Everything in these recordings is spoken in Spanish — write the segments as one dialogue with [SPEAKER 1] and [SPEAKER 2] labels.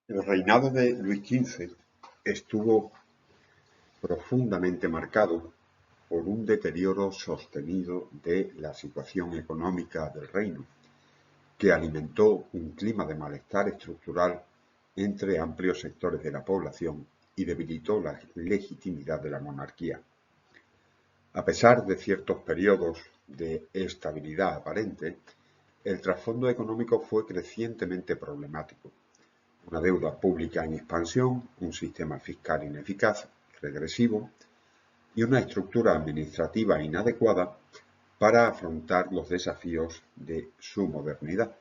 [SPEAKER 1] El reinado de Luis XV estuvo profundamente marcado por un deterioro sostenido de la situación económica del reino, que alimentó un clima de malestar estructural entre amplios sectores de la población y debilitó la legitimidad de la monarquía. A pesar de ciertos periodos de estabilidad aparente, el trasfondo económico fue crecientemente problemático. Una deuda pública en expansión, un sistema fiscal ineficaz, regresivo y una estructura administrativa inadecuada para afrontar los desafíos de su modernidad.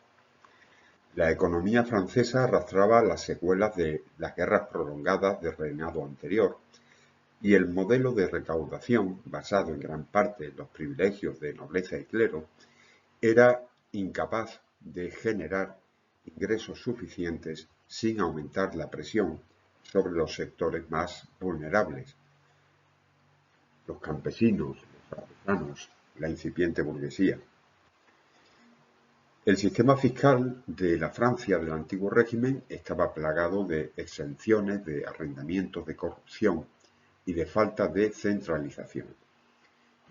[SPEAKER 1] La economía francesa arrastraba las secuelas de las guerras prolongadas del reinado anterior y el modelo de recaudación, basado en gran parte en los privilegios de nobleza y clero, era incapaz de generar ingresos suficientes sin aumentar la presión sobre los sectores más vulnerables, los campesinos, los artesanos, la incipiente burguesía. El sistema fiscal de la Francia del antiguo régimen estaba plagado de exenciones, de arrendamientos, de corrupción y de falta de centralización.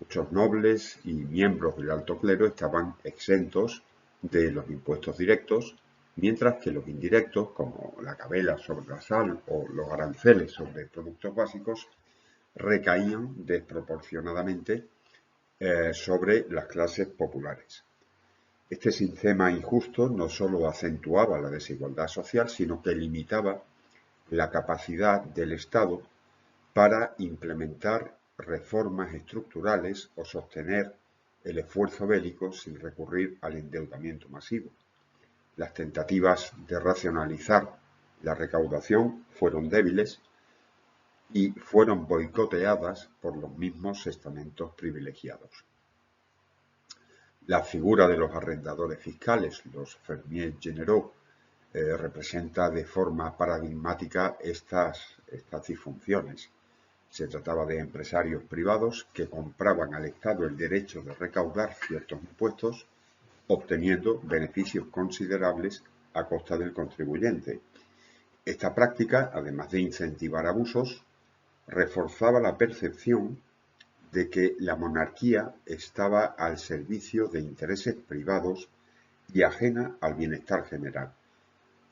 [SPEAKER 1] Muchos nobles y miembros del alto clero estaban exentos de los impuestos directos, mientras que los indirectos, como la gabela sobre la sal o los aranceles sobre productos básicos, recaían desproporcionadamente sobre las clases populares. Este sistema injusto no solo acentuaba la desigualdad social, sino que limitaba la capacidad del Estado para implementar reformas estructurales o sostener el esfuerzo bélico sin recurrir al endeudamiento masivo. Las tentativas de racionalizar la recaudación fueron débiles y fueron boicoteadas por los mismos estamentos privilegiados. La figura de los arrendadores fiscales, los fermiers généraux, representa de forma paradigmática estas disfunciones. Se trataba de empresarios privados que compraban al Estado el derecho de recaudar ciertos impuestos, obteniendo beneficios considerables a costa del contribuyente. Esta práctica, además de incentivar abusos, reforzaba la percepción de que la monarquía estaba al servicio de intereses privados y ajena al bienestar general.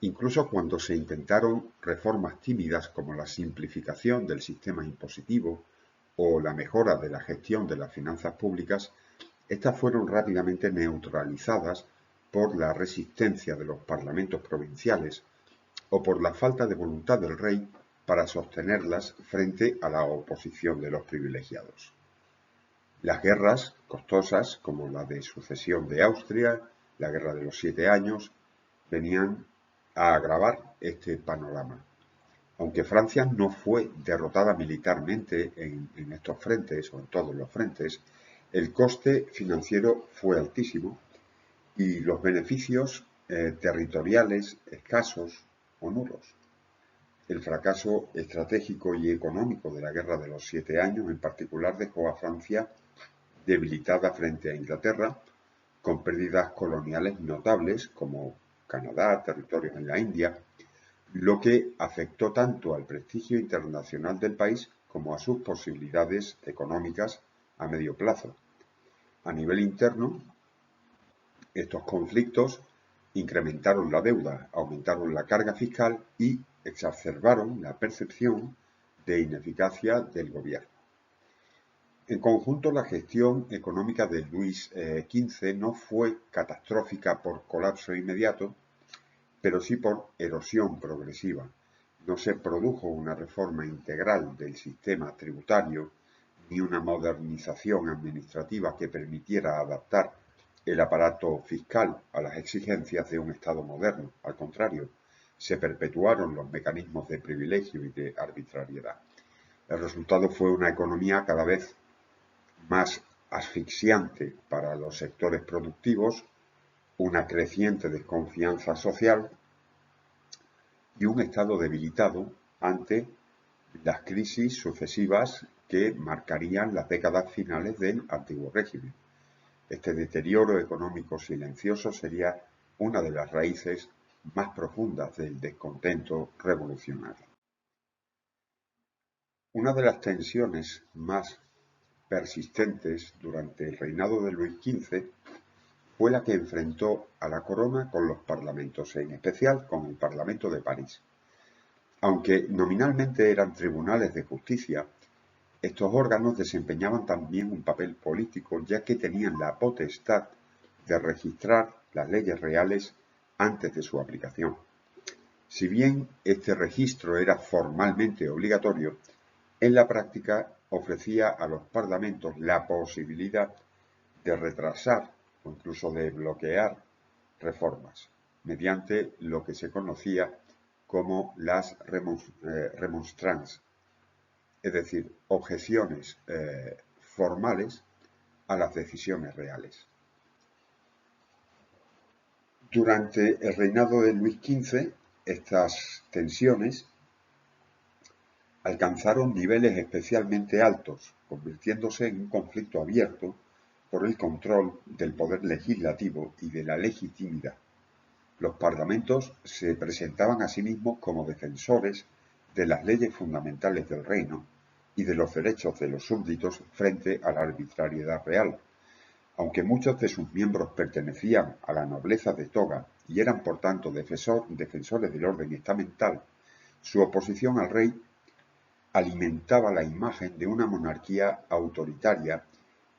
[SPEAKER 1] Incluso cuando se intentaron reformas tímidas como la simplificación del sistema impositivo o la mejora de la gestión de las finanzas públicas, estas fueron rápidamente neutralizadas por la resistencia de los parlamentos provinciales o por la falta de voluntad del rey para sostenerlas frente a la oposición de los privilegiados. Las guerras costosas, como la de sucesión de Austria, la Guerra de los 7 Años, venían a agravar este panorama. Aunque Francia no fue derrotada militarmente en estos frentes o en todos los frentes, el coste financiero fue altísimo y los beneficios territoriales escasos o nulos. El fracaso estratégico y económico de la Guerra de los 7 Años en particular dejó a Francia debilitada frente a Inglaterra, con pérdidas coloniales notables como Canadá, territorios en la India, lo que afectó tanto al prestigio internacional del país como a sus posibilidades económicas a medio plazo. A nivel interno, estos conflictos incrementaron la deuda, aumentaron la carga fiscal y exacerbaron la percepción de ineficacia del gobierno. En conjunto, la gestión económica de Luis XV no fue catastrófica por colapso inmediato, pero sí por erosión progresiva. No se produjo una reforma integral del sistema tributario ni una modernización administrativa que permitiera adaptar el aparato fiscal a las exigencias de un Estado moderno. Al contrario, se perpetuaron los mecanismos de privilegio y de arbitrariedad. El resultado fue una economía cada vez más asfixiante para los sectores productivos, una creciente desconfianza social y un Estado debilitado ante las crisis sucesivas que marcarían las décadas finales del antiguo régimen. Este deterioro económico silencioso sería una de las raíces más profundas del descontento revolucionario. Una de las tensiones más persistentes durante el reinado de Luis XV fue la que enfrentó a la corona con los parlamentos, en especial con el Parlamento de París. Aunque nominalmente eran tribunales de justicia, estos órganos desempeñaban también un papel político, ya que tenían la potestad de registrar las leyes reales antes de su aplicación. Si bien este registro era formalmente obligatorio, en la práctica ofrecía a los parlamentos la posibilidad de retrasar o incluso de bloquear reformas mediante lo que se conocía como las remonstrances, es decir, objeciones formales a las decisiones reales. Durante el reinado de Luis XV, estas tensiones alcanzaron niveles especialmente altos, convirtiéndose en un conflicto abierto por el control del poder legislativo y de la legitimidad. Los parlamentos se presentaban a sí mismos como defensores de las leyes fundamentales del reino y de los derechos de los súbditos frente a la arbitrariedad real. Aunque muchos de sus miembros pertenecían a la nobleza de toga y eran por tanto defensores del orden estamental, su oposición al rey alimentaba la imagen de una monarquía autoritaria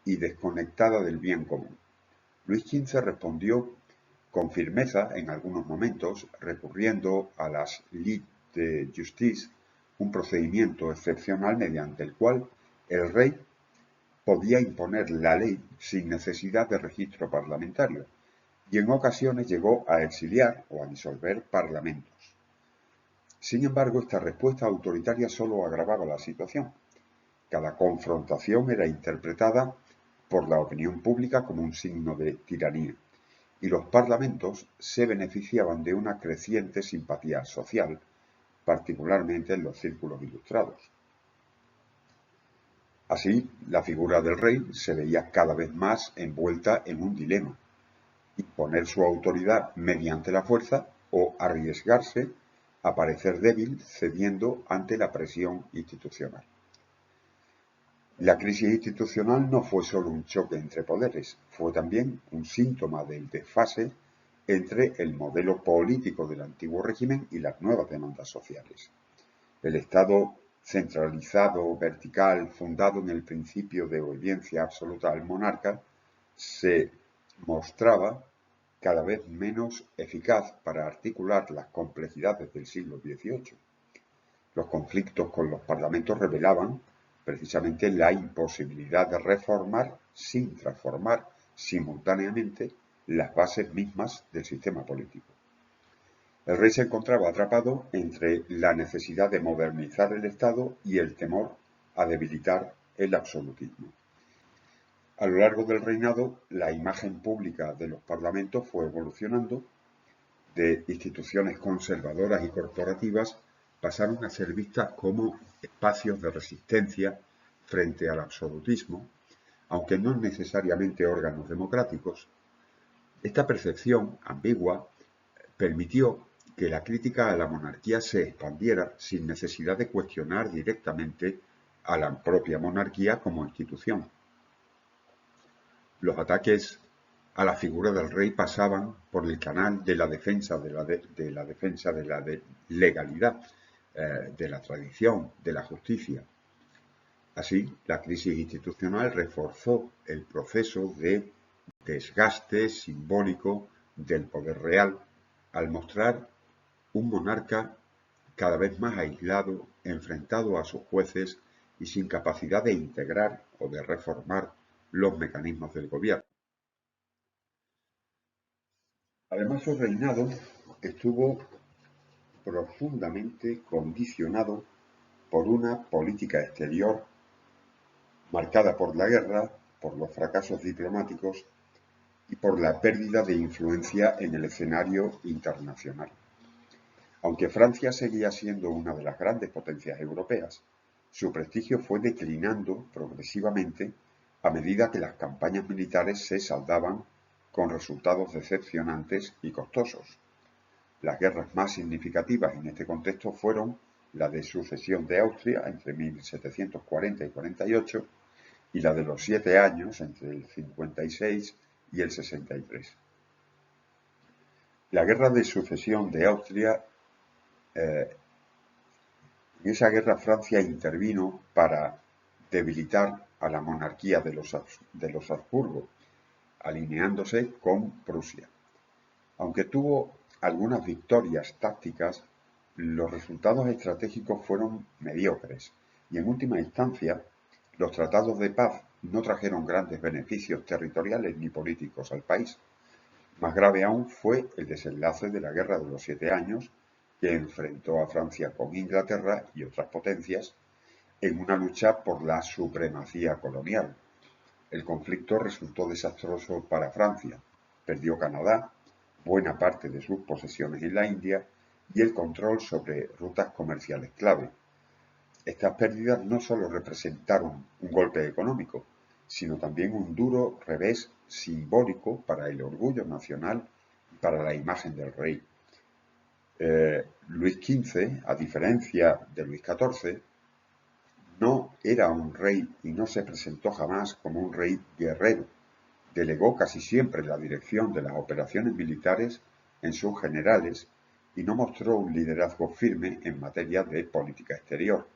[SPEAKER 1] y desconectada del bien común. Luis XV respondió con firmeza en algunos momentos, recurriendo a las Lit de Justice, un procedimiento excepcional mediante el cual el rey podía imponer la ley sin necesidad de registro parlamentario, y en ocasiones llegó a exiliar o a disolver parlamentos. Sin embargo, esta respuesta autoritaria solo agravaba la situación. Cada confrontación era interpretada por la opinión pública como un signo de tiranía, y los parlamentos se beneficiaban de una creciente simpatía social, particularmente en los círculos ilustrados. Así, la figura del rey se veía cada vez más envuelta en un dilema: imponer su autoridad mediante la fuerza o arriesgarse a parecer débil cediendo ante la presión institucional. La crisis institucional no fue solo un choque entre poderes, fue también un síntoma del desfase entre el modelo político del antiguo régimen y las nuevas demandas sociales. El Estado centralizado, vertical, fundado en el principio de obediencia absoluta al monarca, se mostraba cada vez menos eficaz para articular las complejidades del siglo XVIII. Los conflictos con los parlamentos revelaban precisamente la imposibilidad de reformar sin transformar simultáneamente las bases mismas del sistema político. El rey se encontraba atrapado entre la necesidad de modernizar el Estado y el temor a debilitar el absolutismo. A lo largo del reinado, la imagen pública de los parlamentos fue evolucionando. De instituciones conservadoras y corporativas pasaron a ser vistas como espacios de resistencia frente al absolutismo, aunque no necesariamente órganos democráticos. Esta percepción ambigua permitió que la crítica a la monarquía se expandiera sin necesidad de cuestionar directamente a la propia monarquía como institución. Los ataques a la figura del rey pasaban por el canal de la defensa de la legalidad, de la tradición, de la justicia. Así, la crisis institucional reforzó el proceso de desgaste simbólico del poder real al mostrar un monarca cada vez más aislado, enfrentado a sus jueces y sin capacidad de integrar o de reformar los mecanismos del gobierno. Además, su reinado estuvo profundamente condicionado por una política exterior marcada por la guerra, por los fracasos diplomáticos y por la pérdida de influencia en el escenario internacional. Aunque Francia seguía siendo una de las grandes potencias europeas, su prestigio fue declinando progresivamente a medida que las campañas militares se saldaban con resultados decepcionantes y costosos. Las guerras más significativas en este contexto fueron la de sucesión de Austria entre 1740 y 48 y la de los 7 años entre el 56 y el 63. La guerra de sucesión de Austria, en esa guerra Francia intervino para debilitar a la monarquía de los Habsburgo, alineándose con Prusia. Aunque tuvo algunas victorias tácticas, los resultados estratégicos fueron mediocres y en última instancia los tratados de paz no trajeron grandes beneficios territoriales ni políticos al país. Más grave aún fue el desenlace de la Guerra de los 7 Años, que enfrentó a Francia con Inglaterra y otras potencias en una lucha por la supremacía colonial. El conflicto resultó desastroso para Francia. Perdió Canadá, buena parte de sus posesiones en la India y el control sobre rutas comerciales clave. Estas pérdidas no solo representaron un golpe económico, sino también un duro revés simbólico para el orgullo nacional y para la imagen del rey. Luis XV, a diferencia de Luis XIV, no era un rey y no se presentó jamás como un rey guerrero. Delegó casi siempre la dirección de las operaciones militares en sus generales y no mostró un liderazgo firme en materia de política exterior.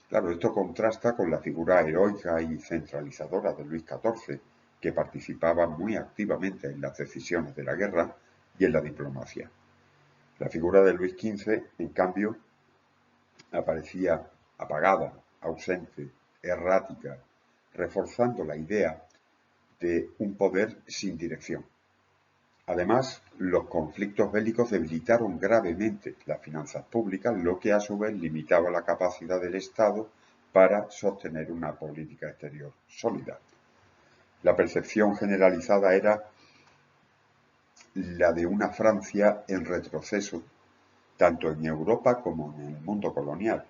[SPEAKER 1] Claro, esto contrasta con la figura heroica y centralizadora de Luis XIV, que participaba muy activamente en las decisiones de la guerra y en la diplomacia. La figura de Luis XV, en cambio, aparecía apagada, ausente, errática, reforzando la idea de un poder sin dirección. Además, los conflictos bélicos debilitaron gravemente las finanzas públicas, lo que a su vez limitaba la capacidad del Estado para sostener una política exterior sólida. La percepción generalizada era la de una Francia en retroceso, tanto en Europa como en el mundo colonial,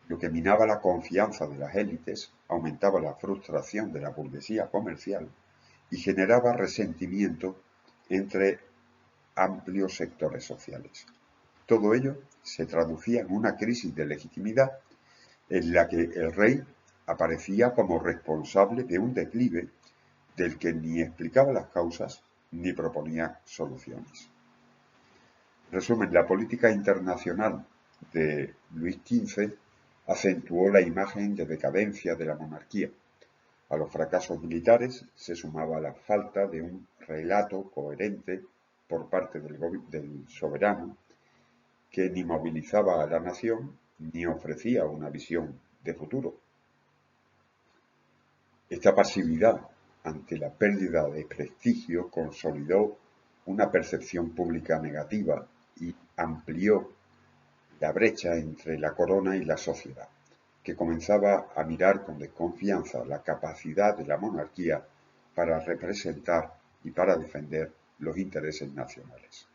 [SPEAKER 1] lo que minaba la confianza de las élites, aumentaba la frustración de la burguesía comercial y generaba resentimiento entre amplios sectores sociales. Todo ello se traducía en una crisis de legitimidad en la que el rey aparecía como responsable de un declive del que ni explicaba las causas ni proponía soluciones. En resumen, la política internacional de Luis XV acentuó la imagen de decadencia de la monarquía. A los fracasos militares se sumaba la falta de un relato coherente por parte del soberano, que ni movilizaba a la nación ni ofrecía una visión de futuro. Esta pasividad ante la pérdida de prestigio consolidó una percepción pública negativa y amplió la brecha entre la corona y la sociedad, que comenzaba a mirar con desconfianza la capacidad de la monarquía para representar y para defender los intereses nacionales.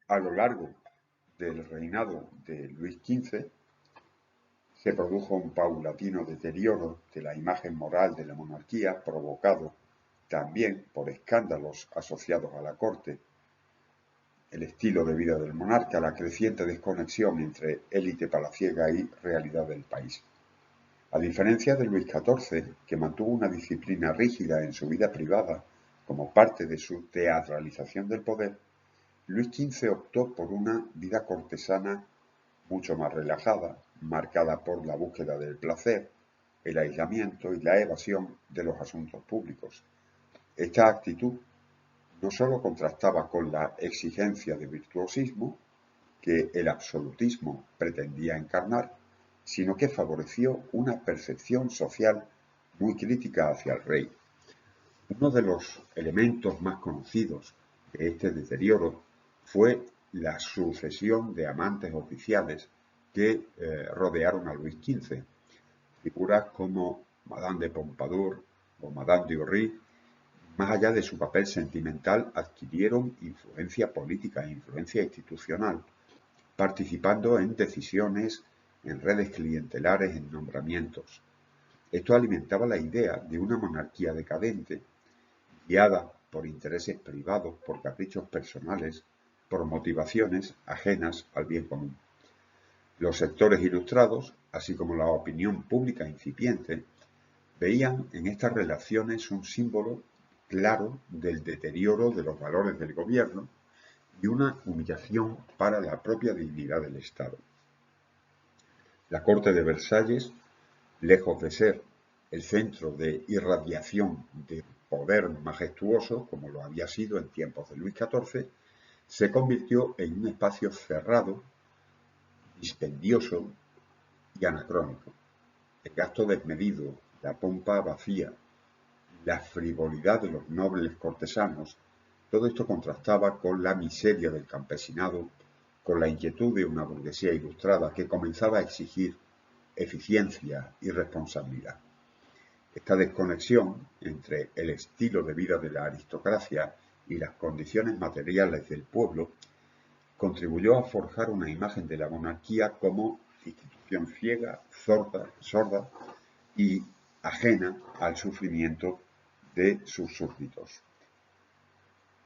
[SPEAKER 1] A lo largo del reinado de Luis XV se produjo un paulatino deterioro de la imagen moral de la monarquía, provocado también por escándalos asociados a la corte, el estilo de vida del monarca, la creciente desconexión entre élite palaciega y realidad del país. A diferencia de Luis XIV, que mantuvo una disciplina rígida en su vida privada como parte de su teatralización del poder, Luis XV optó por una vida cortesana mucho más relajada, marcada por la búsqueda del placer, el aislamiento y la evasión de los asuntos públicos. Esta actitud no solo contrastaba con la exigencia de virtuosismo que el absolutismo pretendía encarnar, sino que favoreció una percepción social muy crítica hacia el rey. Uno de los elementos más conocidos de este deterioro fue la sucesión de amantes oficiales que rodearon a Luis XV. Figuras como Madame de Pompadour o Madame de Orry, más allá de su papel sentimental, adquirieron influencia política e influencia institucional, participando en decisiones, en redes clientelares, en nombramientos. Esto alimentaba la idea de una monarquía decadente, guiada por intereses privados, por caprichos personales, por motivaciones ajenas al bien común. Los sectores ilustrados, así como la opinión pública incipiente, veían en estas relaciones un símbolo claro del deterioro de los valores del gobierno y una humillación para la propia dignidad del Estado. La corte de Versalles, lejos de ser el centro de irradiación de poder majestuoso, como lo había sido en tiempos de Luis XIV, se convirtió en un espacio cerrado, dispendioso y anacrónico. El gasto desmedido, la pompa vacía, la frivolidad de los nobles cortesanos, todo esto contrastaba con la miseria del campesinado, con la inquietud de una burguesía ilustrada que comenzaba a exigir eficiencia y responsabilidad. Esta desconexión entre el estilo de vida de la aristocracia y las condiciones materiales del pueblo contribuyó a forjar una imagen de la monarquía como institución ciega, sorda y ajena al sufrimiento de sus súbditos.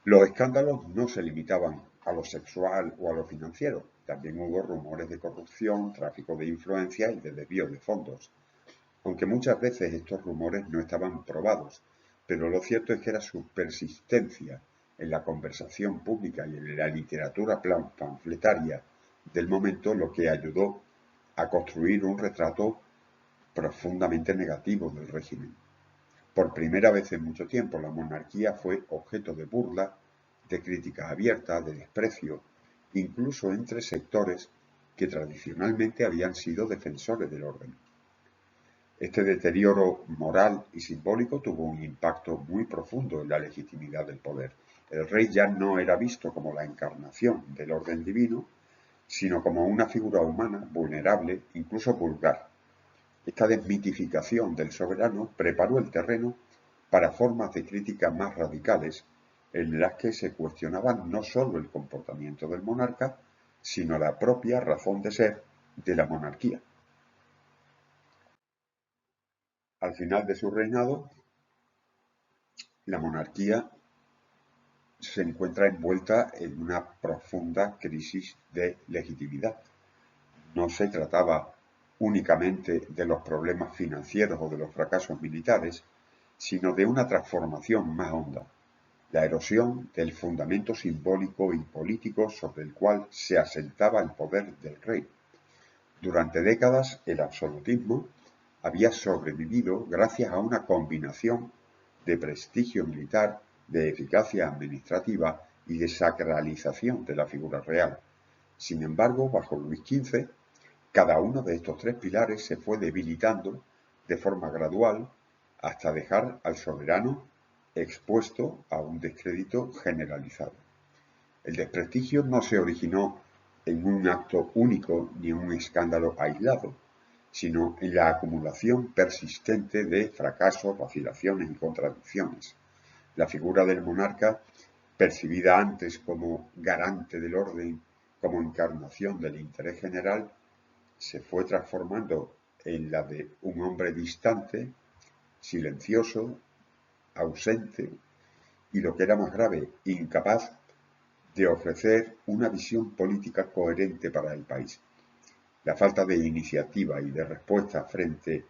[SPEAKER 1] Los escándalos no se limitaban a lo sexual o a lo financiero, también hubo rumores de corrupción, tráfico de influencias y de desvío de fondos, aunque muchas veces estos rumores no estaban probados, pero lo cierto es que era su persistencia en la conversación pública y en la literatura panfletaria del momento lo que ayudó a construir un retrato profundamente negativo del régimen. Por primera vez en mucho tiempo, la monarquía fue objeto de burla, de crítica abierta, de desprecio, incluso entre sectores que tradicionalmente habían sido defensores del orden. Este deterioro moral y simbólico tuvo un impacto muy profundo en la legitimidad del poder. El rey ya no era visto como la encarnación del orden divino, sino como una figura humana, vulnerable, incluso vulgar. Esta desmitificación del soberano preparó el terreno para formas de crítica más radicales, en las que se cuestionaban no solo el comportamiento del monarca, sino la propia razón de ser de la monarquía. Al final de su reinado, la monarquía se encuentra envuelta en una profunda crisis de legitimidad. No se trataba únicamente de los problemas financieros o de los fracasos militares, sino de una transformación más honda, la erosión del fundamento simbólico y político sobre el cual se asentaba el poder del rey. Durante décadas, el absolutismo había sobrevivido gracias a una combinación de prestigio militar, de eficacia administrativa y de sacralización de la figura real. Sin embargo, bajo Luis XV, cada uno de estos tres pilares se fue debilitando de forma gradual hasta dejar al soberano expuesto a un descrédito generalizado. El desprestigio no se originó en un acto único ni en un escándalo aislado, sino en la acumulación persistente de fracasos, vacilaciones y contradicciones. La figura del monarca, percibida antes como garante del orden, como encarnación del interés general, se fue transformando en la de un hombre distante, silencioso, ausente y, lo que era más grave, incapaz de ofrecer una visión política coherente para el país. La falta de iniciativa y de respuesta frente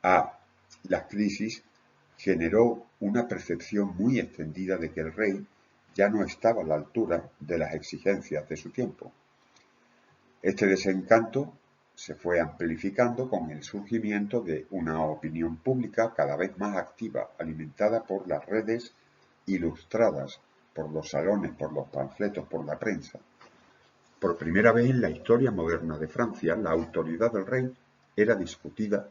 [SPEAKER 1] a las crisis generó una percepción muy extendida de que el rey ya no estaba a la altura de las exigencias de su tiempo. Este desencanto se fue amplificando con el surgimiento de una opinión pública cada vez más activa, alimentada por las redes ilustradas, por los salones, por los panfletos, por la prensa. Por primera vez en la historia moderna de Francia, la autoridad del rey era discutida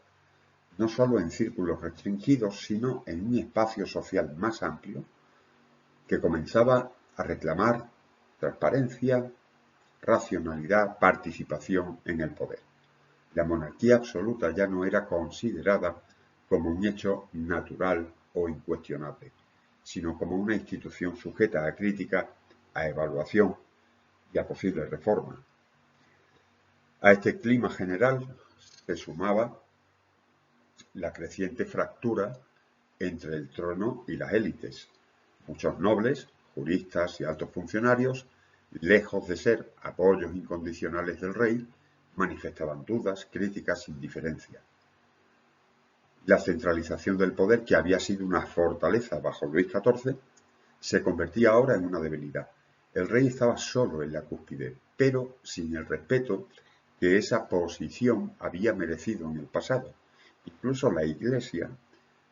[SPEAKER 1] no solo en círculos restringidos, sino en un espacio social más amplio que comenzaba a reclamar transparencia, racionalidad, participación en el poder. La monarquía absoluta ya no era considerada como un hecho natural o incuestionable, sino como una institución sujeta a crítica, a evaluación y a posible reforma. A este clima general se sumaba la creciente fractura entre el trono y las élites. Muchos nobles, juristas y altos funcionarios, lejos de ser apoyos incondicionales del rey, manifestaban dudas, críticas, indiferencia. La centralización del poder, que había sido una fortaleza bajo Luis XIV, se convertía ahora en una debilidad. El rey estaba solo en la cúspide, pero sin el respeto que esa posición había merecido en el pasado. Incluso la Iglesia,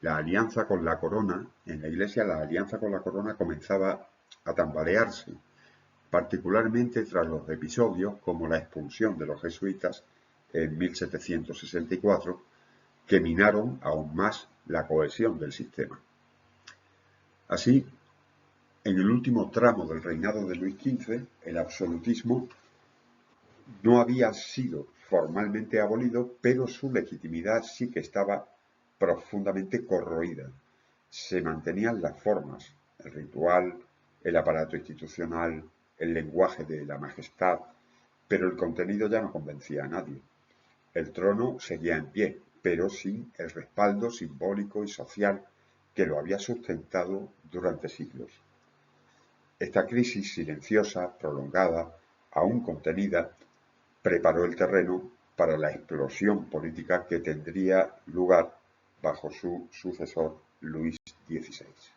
[SPEAKER 1] la alianza con la corona, en la Iglesia la alianza con la corona comenzaba a tambalearse, particularmente tras los episodios como la expulsión de los jesuitas en 1764, que minaron aún más la cohesión del sistema. Así, en el último tramo del reinado de Luis XV, el absolutismo no había sido formalmente abolido, pero su legitimidad sí que estaba profundamente corroída. Se mantenían las formas, el ritual, el aparato institucional, el lenguaje de la majestad, pero el contenido ya no convencía a nadie. El trono seguía en pie, pero sin el respaldo simbólico y social que lo había sustentado durante siglos. Esta crisis silenciosa, prolongada, aún contenida, preparó el terreno para la explosión política que tendría lugar bajo su sucesor Luis XVI.